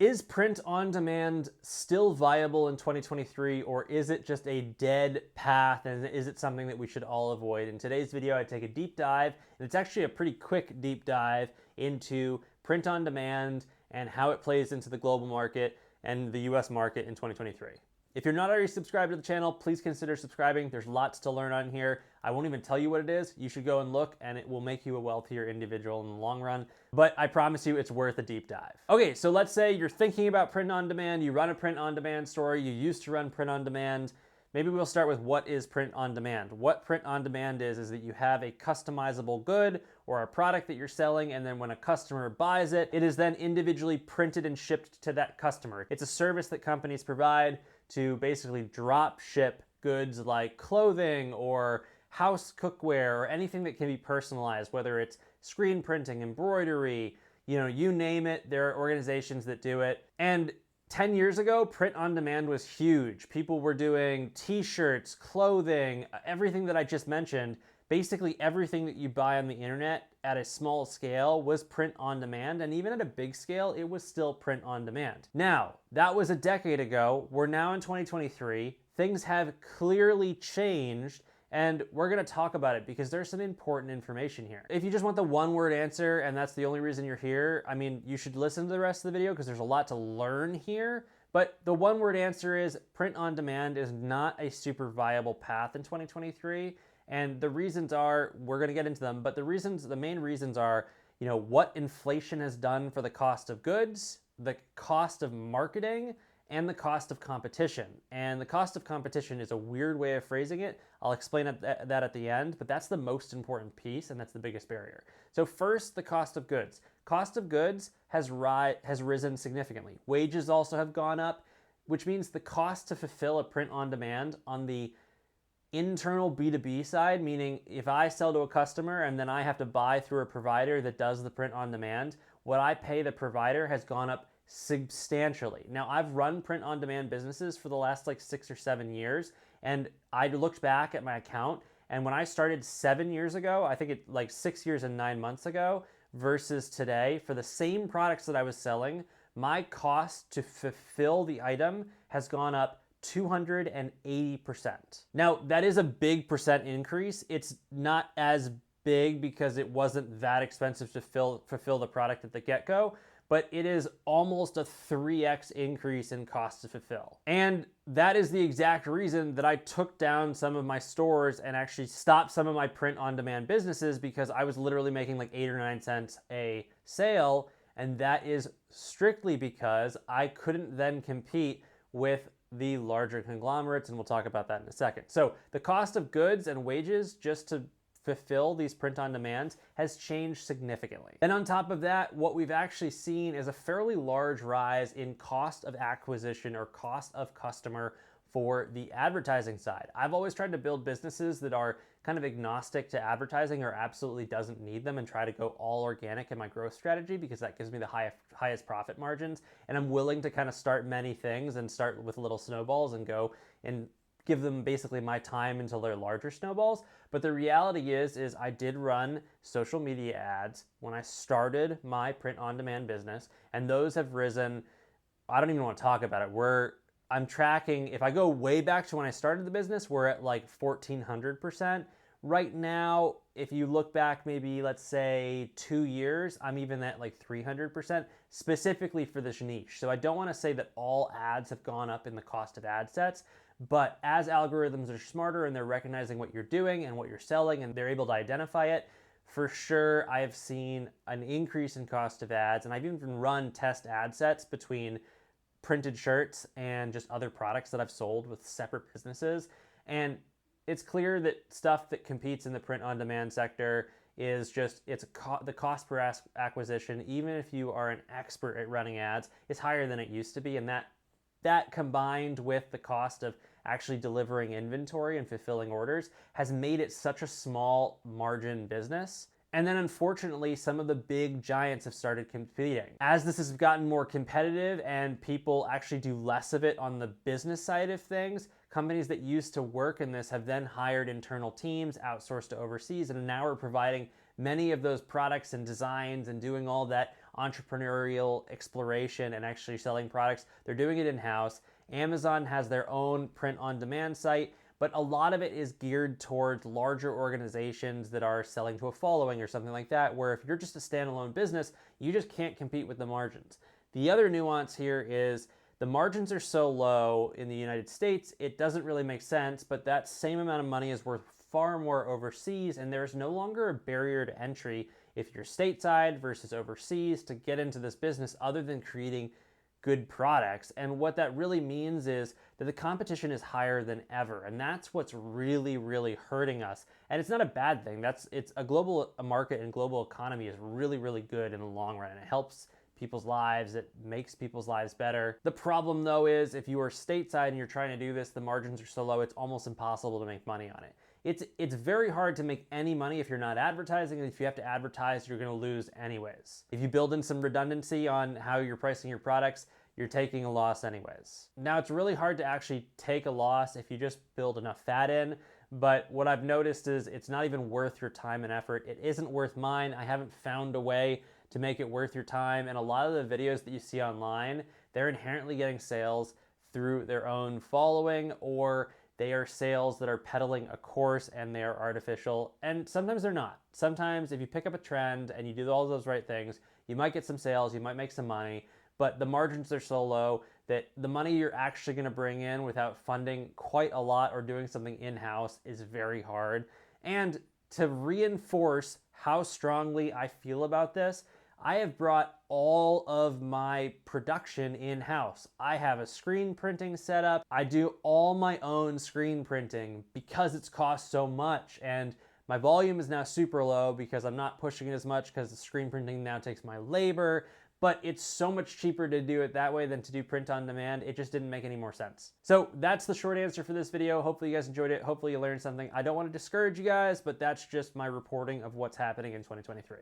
Is print on demand still viable in 2023, or is it just a dead path, and is it something that we should all avoid? In today's video, I take a deep dive, and it's actually a pretty quick deep dive into print on demand and how it plays into the global market and the US market in 2023. If you're not already subscribed to the channel, please consider subscribing. There's lots to learn on here. I won't even tell you what it is. You should go and look, and it will make you a wealthier individual in the long run. But I promise you, it's worth a deep dive. Okay, so let's say you're thinking about print on demand. You run a print on demand store. You used to run print on demand. Maybe we'll start with what is print on demand. What print on demand is that you have a customizable good or a product that you're selling, and then when a customer buys it, it is then individually printed and shipped to that customer. It's a service that companies provide to basically drop ship goods like clothing or house cookware or anything that can be personalized, whether it's screen printing, embroidery, you name it. There are organizations that do it. And 10 years ago, print on demand was huge. People were doing t-shirts, clothing, everything that I just mentioned. Basically everything that you buy on the internet at a small scale was print on demand, and even at a big scale, it was still print on demand. Now, that was a decade ago. We're now in 2023. Things have clearly changed, and we're gonna talk about it because there's some important information here. If you just want the one-word answer and that's the only reason you're here, I mean, you should listen to the rest of the video because there's a lot to learn here. But the one-word answer is print on demand is not a super viable path in 2023. And the reasons are, we're going to get into them, but the main reasons are, what inflation has done for the cost of goods, the cost of marketing, and the cost of competition. And the cost of competition is a weird way of phrasing it. I'll explain that at the end, but that's the most important piece, and that's the biggest barrier. So first, the cost of goods. Cost of goods has risen significantly. Wages also have gone up, which means the cost to fulfill a print on demand on the internal B2B side, meaning if I sell to a customer and then I have to buy through a provider that does the print on demand, what I pay the provider has gone up substantially. Now, I've run print on demand businesses for the last like 6 or 7 years, and I looked back at my account, and when I started 7 years ago, I think it like 6 years and 9 months ago versus today, for the same products that I was selling, my cost to fulfill the item has gone up 280%. Now, that is a big percent increase. It's not as big because it wasn't that expensive to fulfill the product at the get-go, but it is almost a 3x increase in cost to fulfill. And that is the exact reason that I took down some of my stores and actually stopped some of my print on demand businesses, because I was literally making like 8 or 9 cents a sale. And that is strictly because I couldn't then compete with the larger conglomerates, and we'll talk about that in a second. So the cost of goods and wages just to fulfill these print on demands has changed significantly. And on top of that, what we've actually seen is a fairly large rise in cost of acquisition or cost of customer for the advertising side. I've always tried to build businesses that are kind of agnostic to advertising or absolutely doesn't need them, and try to go all organic in my growth strategy because that gives me the highest profit margins. And I'm willing to kind of start many things and start with little snowballs and go and give them basically my time until they're larger snowballs. But the reality is I did run social media ads when I started my print on demand business, and those have risen. I don't even want to talk about it. I'm tracking, if I go way back to when I started the business, we're at like 1400%. Right now, if you look back maybe, let's say 2 years, I'm even at like 300%, specifically for this niche. So I don't want to say that all ads have gone up in the cost of ad sets, but as algorithms are smarter and they're recognizing what you're doing and what you're selling and they're able to identify it, for sure I have seen an increase in cost of ads. And I've even run test ad sets between printed shirts and just other products that I've sold with separate businesses. And it's clear that stuff that competes in the print on demand sector is just, the cost per acquisition, even if you are an expert at running ads, is higher than it used to be. And that combined with the cost of actually delivering inventory and fulfilling orders has made it such a small margin business. And then unfortunately, some of the big giants have started competing. As this has gotten more competitive and people actually do less of it on the business side of things, companies that used to work in this have then hired internal teams, outsourced to overseas, and now are providing many of those products and designs and doing all that entrepreneurial exploration and actually selling products. They're doing it in-house. Amazon has their own print-on-demand site, but a lot of it is geared towards larger organizations that are selling to a following or something like that, where if you're just a standalone business, you just can't compete with the margins. The other nuance here is the margins are so low in the United States, it doesn't really make sense, but that same amount of money is worth far more overseas, and there's no longer a barrier to entry if you're stateside versus overseas to get into this business other than creating good products. And what that really means is that the competition is higher than ever, and that's what's really, really hurting us. And it's not a bad thing. It's a global market, and global economy is really, really good in the long run, and it helps people's lives, it makes people's lives better. The problem though is if you are stateside and you're trying to do this, the margins are so low it's almost impossible to make money on it. It's very hard to make any money if you're not advertising, and if you have to advertise, you're going to lose anyways. If you build in some redundancy on how you're pricing your products, you're taking a loss anyways. Now, it's really hard to actually take a loss if you just build enough fat in, but what I've noticed is it's not even worth your time and effort. It isn't worth mine. I haven't found a way to make it worth your time, and a lot of the videos that you see online, they're inherently getting sales through their own following, or they are sales that are peddling a course and they are artificial, and sometimes they're not. Sometimes if you pick up a trend and you do all those right things, you might get some sales, you might make some money, but the margins are so low that the money you're actually going to bring in without funding quite a lot or doing something in-house is very hard. And to reinforce how strongly I feel about this, I have brought all of my production in-house. I have a screen printing setup. I do all my own screen printing because it's cost so much, and my volume is now super low because I'm not pushing it as much because the screen printing now takes my labor, but it's so much cheaper to do it that way than to do print on demand. It just didn't make any more sense. So that's the short answer for this video. Hopefully you guys enjoyed it. Hopefully you learned something. I don't want to discourage you guys, but that's just my reporting of what's happening in 2023.